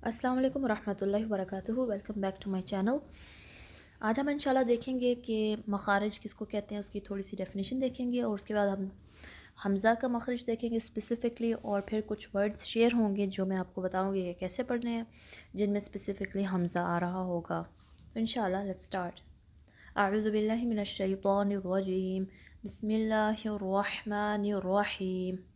अस्सलाम वालेकुम रहमतुल्लाहि व बरकातुहू। Welcome back to my channel. आज हम इंशाल्लाह देखेंगे कि मखारिज किसको कहते हैं, उसकी थोड़ी सी डेफिनेशन देखेंगे और उसके बाद हम हमज़ा का मखरज देखेंगे स्पेसिफ़िकली, और फिर कुछ वर्ड्स शेयर होंगे जो मैं आपको बताऊंगी कि कैसे पढ़ने हैं जिनमें स्पेसिफ़िकली हमज़ा आ रहा होगा। तो इंशाल्लाह लेट्स स्टार्ट। अऊज़ु बिल्लाहि मिनश शैतानिर रजीम, बिस्मिल्लाहिर रहमानिर रहीम।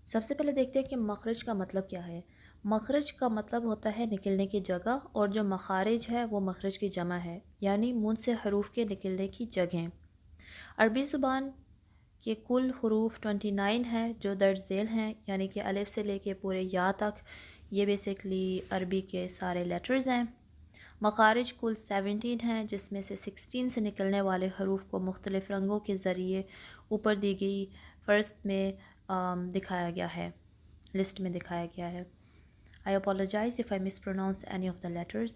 सबसे पहले देखते हैं कि मखरज का मतलब क्या है। मखरज का मतलब होता है निकलने की जगह, और जो मखारिज है वो मखरज की जमा है, यानी मुंह से हरूफ के निकलने की जगह। अरबी ज़ुबान के कुल हरूफ 29 हैं जो दर्ज झेल हैं, यानी कि अलिफ से लेके पूरे या तक। ये बेसिकली अरबी के सारे लेटर्स हैं। मखारिज कुल 17 हैं, जिसमें से 16 से निकलने वाले हरूफ को मुख्तलिफ़ रंगों के ज़रिए ऊपर दी गई फ़हरिस्त में दिखाया गया है, लिस्ट में दिखाया गया है। I apologize if I mispronounce any of the letters,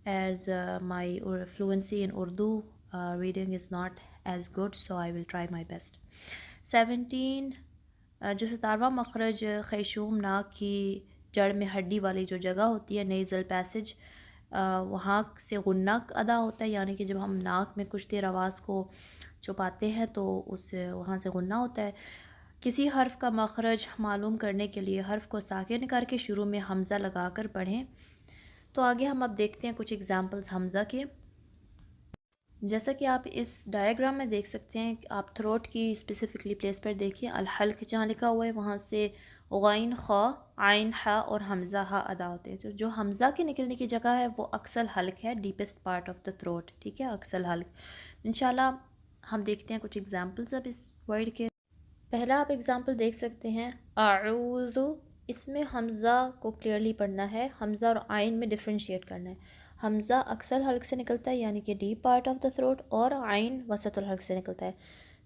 as my fluency in Urdu reading is not as good, so I will try my best. 17 जो 17वां मखरज खैशूम नाक की जड़ में हड्डी वाली जो जगह होती है, नेज़ल पैसेज, वहाँ से गुन्ना अदा होता है, यानी कि जब हम नाक में कुछ देर आवाज़ को छुपाते हैं तो उस वहाँ से गुन्ना होता है। किसी हर्फ का मखरज मालूम करने के लिए हर्फ को साकिन करके शुरू में हमज़ा लगाकर पढ़ें। तो आगे हम अब देखते हैं कुछ एग्जांपल्स हमज़ा के। जैसा कि आप इस डायग्राम में देख सकते हैं, आप थ्रोट की स्पेसिफिकली प्लेस पर देखिए, अल हल्क जहाँ लिखा हुआ है वहाँ से गैन ख, आइन हा और हमज़ा हा अदा होते हैं। जो हमज़ा के निकलने की जगह है वो अक्सल हल्क है, deepest part of the throat, ठीक है, अक्सल हल्क। इंशाल्लाह हम देखते हैं कुछ एग्जांपल्स अब इस वर्ड के। पहला आप एग्जांपल देख सकते हैं, आऊज़ु। इसमें हमज़ा को क्लियरली पढ़ना है, हमज़ा और आइन में डिफ्रेंशिएट करना है। हमज़ा अक्सर हल्क से निकलता है, यानी कि deep part of the throat, और आइन वसतुल हल्क से निकलता है।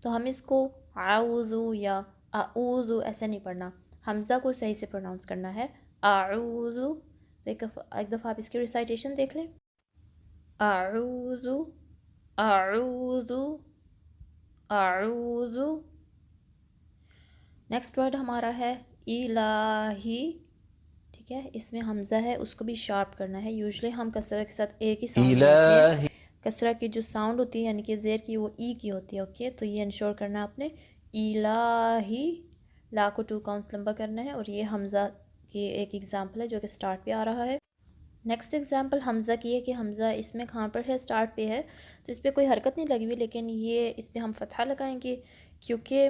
तो हम इसको आऊज़ु या आऊज़ु ऐसे नहीं पढ़ना, हमज़ा को सही से प्रोनाउंस करना है, आऊज़ु। तो एक दफ़ा आप इसकी रिसाइटेशन देख लें, आऊज़ु आऊज़ु आऊज़ु। नेक्स्ट वर्ड हमारा है इलाही, ठीक है, इसमें हमज़ा है, उसको भी शार्प करना है। यूजुअली हम कसरा के साथ ए की साउंड लगाते हैं, कसरा की जो साउंड होती है यानी कि ज़ेर की, वो ई की होती है। ओके, तो ये इंश्योर करना है आपने, इलाही, ला को 2 काउंट्स लंबा करना है। और ये हमज़ा की एक एग्जांपल है जो कि स्टार्ट पे आ रहा है। नेक्स्ट एग्जांपल हमज़ा की है कि हमज़ा इसमें कहाँ पर है, स्टार्ट पे है, तो इस पर कोई हरकत नहीं लगी हुई, लेकिन ये इस पर हम फ़तहा लगाएंगे, क्योंकि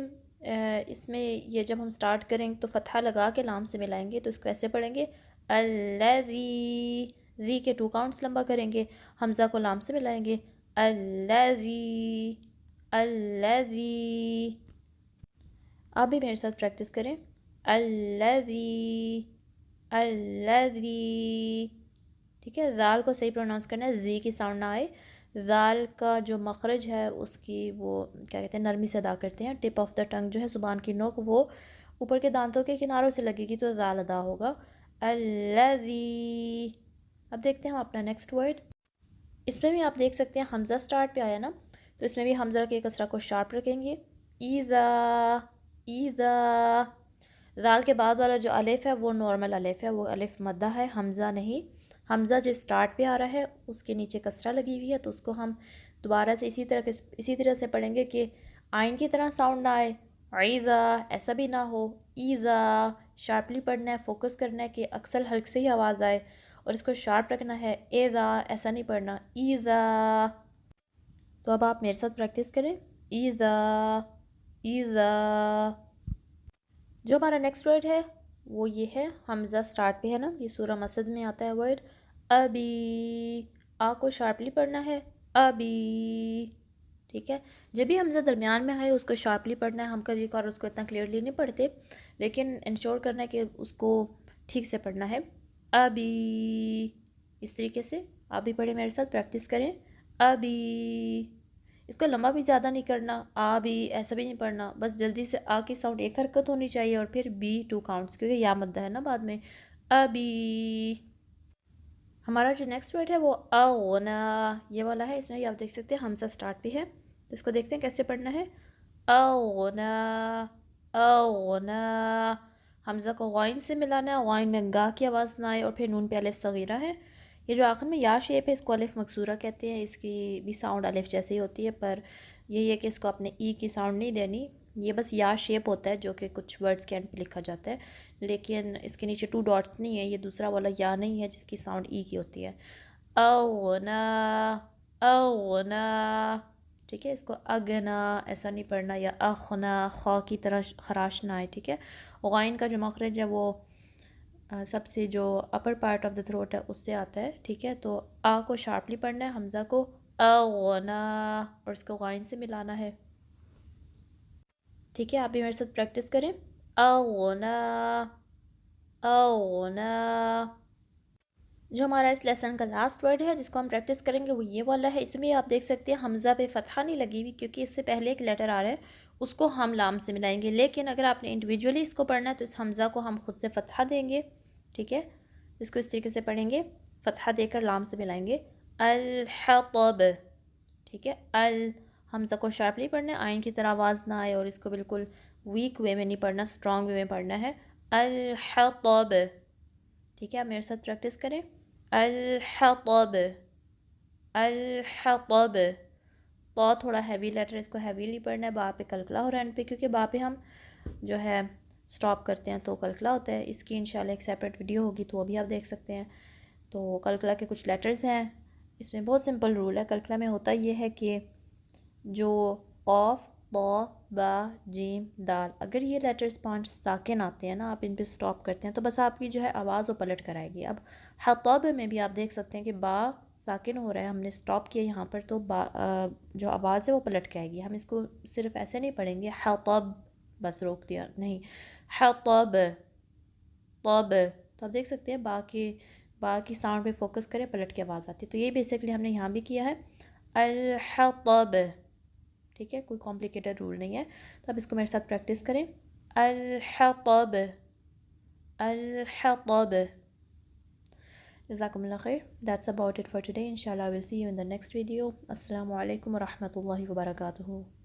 इसमें ये जब हम स्टार्ट करेंगे तो फ़तहा लगा के लाम से मिलाएंगे। तो इसको ऐसे पढ़ेंगे, अल्लज़ी, ज़ी के 2 काउंट्स लंबा करेंगे, हमज़ा को लाम से मिलाएंगे, अल्लज़ी अल्लज़ी। आप भी मेरे साथ प्रैक्टिस करें, अल्लज़ी अल्लज़ी, ठीक है। ज़ाल को सही प्रोनाउंस करना है, जी की साउंड ना आए। ज़ाल का जो मखरज है उसकी वो क्या कहते हैं, नरमी से अदा करते हैं। टिप ऑफ द टंग जो है, ज़ुबान की नोक, वो ऊपर के दांतों के किनारों से लगेगी, तो ज़ाल अदा होगा, अल्लज़ी। अब देखते हैं हम अपना नेक्स्ट वर्ड। इसमें भी आप देख सकते हैं हमज़ा स्टार्ट पे आया ना, तो इसमें भी हमज़ा के कसरा को शार्प रखेंगे, ईज़ा ईज़ा। ज़ाल के बाद वाला जो अलिफ है वो नॉर्मल अलिफ है, वो अलिफ मद्दा है, हमज़ा नहीं। हमज़ा जो स्टार्ट पे आ रहा है उसके नीचे कसरा लगी हुई है, तो उसको हम दोबारा से इसी तरह से पढ़ेंगे कि आइन की तरह साउंड ना आए, ईज़ा ऐसा भी ना हो, ईज़ा शार्पली पढ़ना है, फोकस करना है कि अक्सर हल्क से ही आवाज़ आए, और इसको शार्प रखना है, एज़ा ऐसा नहीं पढ़ना, ईज़ा। तो अब आप मेरे साथ प्रैक्टिस करें, ईज़ा ईज़ा। जो हमारा नेक्स्ट वर्ड है वो ये है, हमज़ा स्टार्ट पे है ना, ये सूरह मसद में आता है वर्ड अबी। आ को शार्पली पढ़ना है, अबी, ठीक है। जब भी हमज़ा दरमियान में है उसको शार्पली पढ़ना है। हम कभी कभार उसको इतना क्लियरली नहीं पढ़ते, लेकिन इंश्योर करना है कि उसको ठीक से पढ़ना है, अबी। इस तरीके से आप भी पढ़े, मेरे साथ प्रैक्टिस करें, अबी। इसको लंबा भी ज़्यादा नहीं करना, आ भी ऐसा भी नहीं पढ़ना, बस जल्दी से आ की साउंड एक हरकत होनी चाहिए, और फिर बी 2 काउंट्स, क्योंकि या मद्दा है ना बाद में, अबी। हमारा जो नेक्स्ट वर्ड है वो अगना, ये वाला है। इसमें भी आप देख सकते हैं हमज़ा स्टार्ट भी है, तो इसको देखते हैं कैसे पढ़ना है, अगना अगना। حمزہ کو غائن سے ملانا ہے، غائن میں گا کی آواز نہ آئے، اور پھر نون پہ الف صغیرہ ہے۔ یہ جو آخر میں یا شیپ ہے اس کو الف مکسورہ کہتے ہیں، اس کی بھی ساؤنڈ الف جیسے ہی ہوتی ہے، پر یہی ہے کہ اس کو اپنے ای کی ساؤنڈ نہیں دینی، یہ بس یا شیپ ہوتا ہے جو کہ کچھ ورڈز کے اینڈ پہ لکھا جاتا ہے، لیکن اس کے نیچے 2 ڈاٹس نہیں ہے، یہ دوسرا والا یا نہیں ہے جس کی ساؤنڈ ای کی ہوتی ہے۔ اونا، اونا، ٹھیک ہے، اس کو اگنا ایسا نہیں پڑھنا، یا اخنا خا کی طرح خراش نہ آئے، ٹھیک ہے۔ غائن کا جو مخرج ہے وہ سب سے جو upper part of the throat ہے اس سے آتا ہے، ٹھیک ہے، تو آ کو شارپلی پڑھنا ہے، حمزہ کو اغنا، اور اس کو غائن سے ملانا ہے، ٹھیک ہے۔ آپ بھی میرے ساتھ پریکٹس کریں، اغنا، اغنا۔ جو ہمارا اس لیسن کا لاسٹ ورڈ ہے جس کو ہم پریکٹس کریں گے وہ یہ والا ہے، اس میں آپ دیکھ سکتے ہیں حمزہ پہ فتحہ نہیں لگی ہوئی کیونکہ اس سے پہلے ایک لیٹر آ رہا ہے، اس کو ہم لام سے ملائیں گے، لیکن اگر آپ نے انڈیویجولی اس کو پڑھنا ہے تو اس حمزہ کو ہم خود سے فتحہ دیں گے، ٹھیک ہے، اس کو اس طریقے سے پڑھیں گے، فتحہ دے کر لام سے ملائیں گے، الحطب، ٹھیک ہے، حمزہ کو شارپلی پڑھنا ہے، آئین کی طرح آواز نہ آئے، اور اس کو بالکل ویک وے میں نہیں پڑھنا، اسٹرانگ وے میں پڑھنا ہے، الحطب، ٹھیک ہے۔ آپ میرے ساتھ پریکٹس کریں، الحطب، الحطب، تو تھوڑا ہیوی لیٹر، اس کو ہیویلی پڑھنا ہے، با پہ کلکلا ہو رہا ہے اینڈ پہ، کیونکہ با پہ ہم جو ہے سٹاپ کرتے ہیں تو کلکلا ہوتا ہے، اس کی انشاءاللہ ایک سیپریٹ ویڈیو ہوگی تو وہ بھی آپ دیکھ سکتے ہیں۔ تو کلکلا کے کچھ لیٹرز ہیں، اس میں بہت سمپل رول ہے، کلکلا میں ہوتا یہ ہے کہ جو قاف، طا، با، جیم، دال، اگر یہ لیٹرز 5 ساکن آتے ہیں نا، آپ ان پہ سٹاپ کرتے ہیں تو بس آپ کی جو ہے آواز وہ پلٹ کر آئے گی۔ اب حطب میں بھی آپ دیکھ سکتے ہیں کہ با ساکن ہو رہا ہے، ہم نے سٹاپ کیا یہاں پر تو با جو آواز ہے وہ پلٹ کے آئے گی، ہم اس کو صرف ایسے نہیں پڑھیں گے حطب بس روک دیا نہیں، حطب، طب، تو آپ دیکھ سکتے ہیں با کی ساؤنڈ پہ فوکس کریں، پلٹ کے آواز آتی ہے، تو یہ بیسیکلی ہم نے یہاں بھی کیا ہے، الحطب، ٹھیک ہے، کوئی کمپلیکیٹڈ رول نہیں ہے، تو آپ اس کو میرے ساتھ پریکٹس کریں، الحطب، الحطب۔ جزاکم اللہ خیر، that's about it for today، انشاءاللہ I will see you in the next video۔ السلام علیکم ورحمۃ اللہ وبرکاتہ۔